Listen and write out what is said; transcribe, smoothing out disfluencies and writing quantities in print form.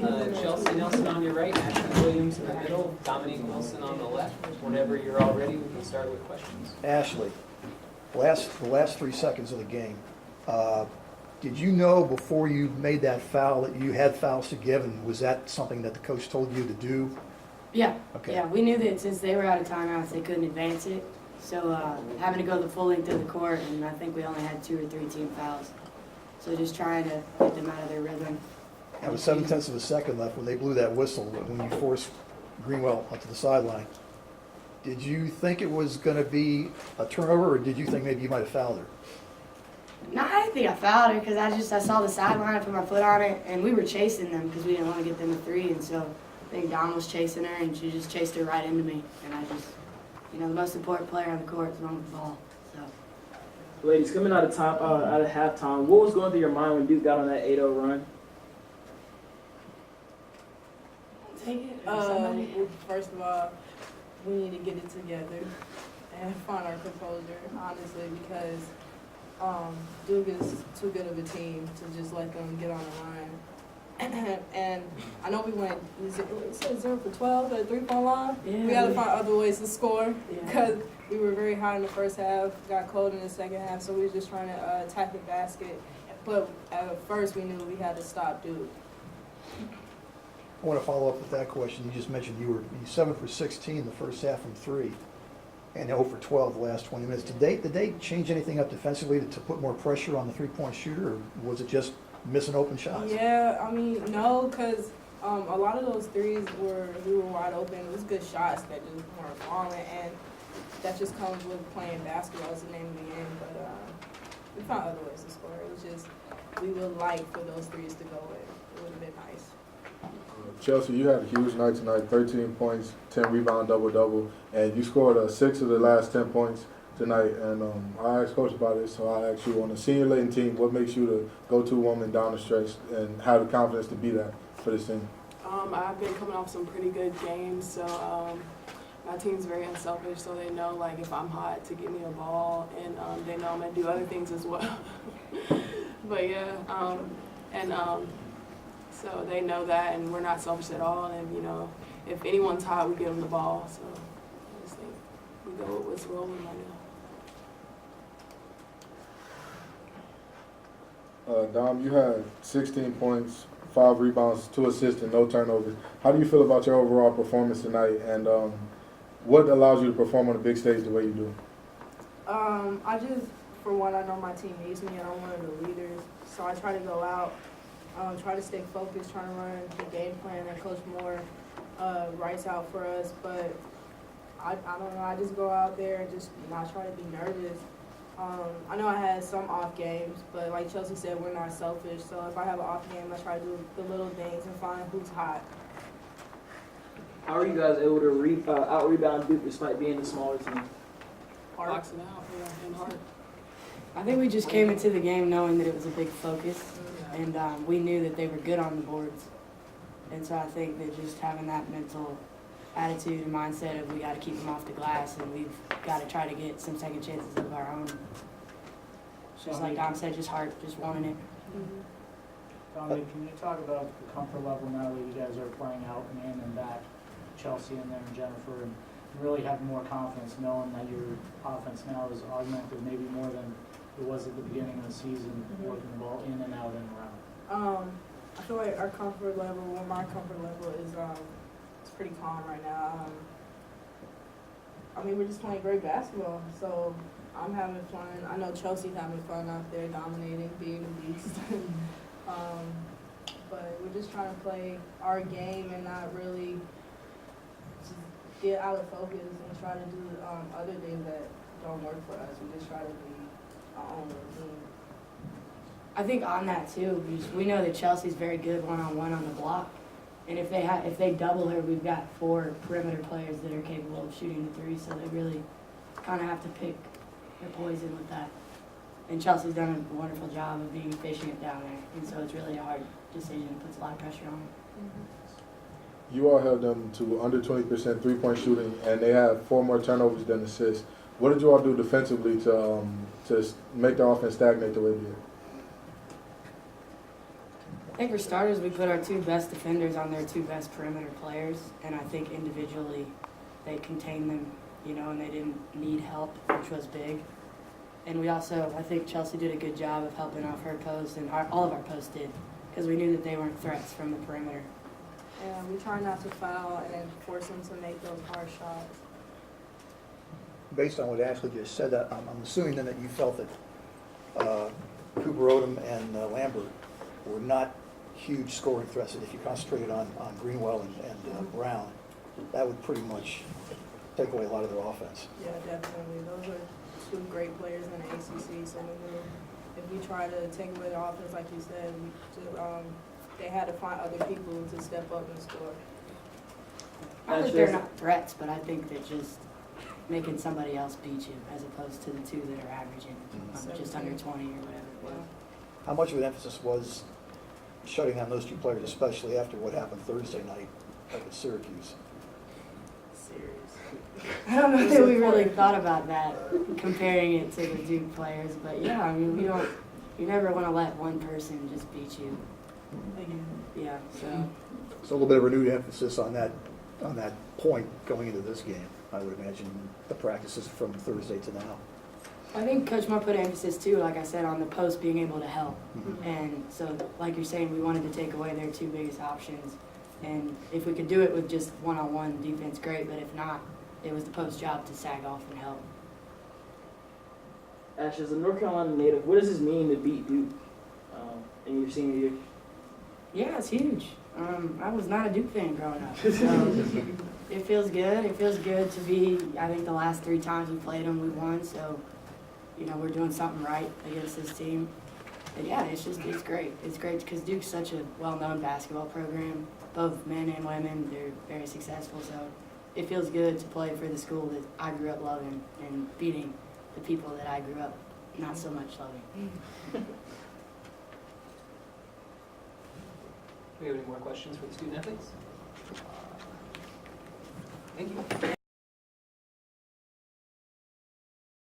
Chelsea Nelson on your right, Ashley Williams in the middle, Dominique Wilson on the left. Whenever you're all ready, we can start with questions. Ashley, the last 3 seconds of the game, did you know before you made that foul that you had fouls to give, and was that something that the coach told you to do? Yeah. Okay. Yeah, we knew that since they were out of timeouts, they couldn't advance it. So having to go the full length of the court, and I think we only had 2 or 3 team fouls. So just trying to get them out of their rhythm. Now, with 7/10 of a second left, when they blew that whistle, when you forced Greenwell onto the sideline, did you think it was going to be a turnover, or did you think maybe you might have fouled her? No, I didn't think I fouled her because I saw the sideline, I put my foot on it, and we were chasing them because we didn't want to get them a 3. And so I think Dom was chasing her, and she just chased her right into me. And I just, the most important player on the court is the one with the ball. So. Ladies, coming out of halftime, what was going through your mind when Duke got on that 8-0 run? Take it. First of all, we need to get it together and find our composure, honestly, because Duke is too good of a team to just let them get on the line. And I know we went, it said 0 for 12 at the 3-point line. Yeah, we got to find other ways to score Yeah. because we were very hot in the first half, got cold in the second half, so we were just trying to attack the basket. But at first, we knew we had to stop Duke. I want to follow up with that question. You just mentioned you were 7 for 16 the first half from 3, and 0 for 12 the last 20 minutes. Did they change anything up defensively to put more pressure on the 3-point shooter, or was it just missing open shots? Yeah, I mean, no, because a lot of those threes we were wide open. It was good shots that just weren't falling, and that just comes with playing basketball. Is the name of the game, but we found other ways to score. It was just we would like for those threes to go in. It would have been nice. Chelsea, you had a huge night tonight, 13 points, 10 rebound, double-double, and you scored 6 of the last 10 points tonight. And I asked Coach about it, so I asked you, on the senior laden team, what makes you the go-to woman down the stretch and have the confidence to be that for this team? I've been coming off some pretty good games, so my team's very unselfish, so they know, like, if I'm hot, to give me a ball, and they know I'm going to do other things as well. But, yeah, so they know that, and we're not selfish at all. And, if anyone's hot, we give them the ball. So I just think we go with what's rolling right now. Dom, you had 16 points, 5 rebounds, 2 assists, and no turnovers. How do you feel about your overall performance tonight, and what allows you to perform on a big stage the way you do? For one, I know my team needs me, and I'm one of the leaders, so I try to go out. Try to stay focused, trying to run the game plan that Coach Moore writes out for us. But I don't know, I just go out there and just not try to be nervous. I know I had some off games, but like Chelsea said, we're not selfish. So if I have an off game, I try to do the little things and find who's hot. How are you guys able to out-rebound Duke despite being the smaller team? Boxing out, yeah, and hard. I think we just came into the game knowing that it was a big focus, and we knew that they were good on the boards. And so I think that just having that mental attitude and mindset of we got to keep them off the glass, and we've got to try to get some second chances of our own. Just like Dom said, just heart, just wanting it. Dominic, can you talk about the comfort level now that you guys are playing out man and back, Chelsea and then Jennifer, and really having more confidence knowing that your offense now is augmented maybe more than it was at the beginning of the season, working the ball in and out and around? I feel like our comfort level, my comfort level is it's pretty calm right now. I mean, we're just playing great basketball, so I'm having fun. I know Chelsea's having fun out there, dominating, being a beast. But we're just trying to play our game and not really just get out of focus and try to do other things that don't work for us. We just try to be our own routine. I think on that too, we know that Chelsea's very good one-on-one on the block, and if they double her, we've got 4 perimeter players that are capable of shooting the 3. So they really kind of have to pick their poison with that. And Chelsea's done a wonderful job of being efficient down there, and so it's really a hard decision. It puts a lot of pressure on them. You all held them to under 20% three-point shooting, and they had 4 more turnovers than assists. What did you all do defensively to make the offense stagnate the way it did? think for starters, we put our two best defenders on their two best perimeter players, and I think individually they contained them, you know, and they didn't need help, which was big. And we also, I think Chelsea did a good job of helping off her post, and all of our posts did, because we knew that they weren't threats from the perimeter. And we try not to foul and then force them to make those hard shots. Based on what Ashley just said, I'm assuming then that you felt that Cooper Odom and Lambert were not huge scoring threats, and if you concentrated on Greenwell and Brown, that would pretty much take away a lot of their offense. Yeah, definitely. Those are two great players in the ACC, so we knew if we try to take away their offense, like you said, they had to find other people to step up and score. I think they're not threats, but I think that just making somebody else beat you, as opposed to the two that are averaging just under 20 or whatever it was. How much of an emphasis was shutting down those two players, especially after what happened Thursday night up at Syracuse? I don't know that we really thought about that, comparing it to the Duke players, but yeah, I mean, you never want to let one person just beat you. Yeah, so. So a little bit of renewed emphasis on that point going into this game, I would imagine, the practices from Thursday to now. I think Coach Moore put emphasis too, like I said, on the post being able to help. Mhm. And so, like you're saying, we wanted to take away their two biggest options. And if we could do it with just one-on-one defense, great, but if not, it was the post job to sag off and help. Ash, as a North Carolina native, what does this mean to beat Duke in your senior year? Yeah, it's huge. I was not a Duke fan growing up, so it feels good. It feels good to be, I think the last 3 times we played them, we won, so, you know, we're doing something right against this team. And yeah, it's great. It's great because Duke's such a well-known basketball program, both men and women. They're very successful, so it feels good to play for the school that I grew up loving and beating the people that I grew up not so much loving. Do we have any more questions for the student athletes? Thank you.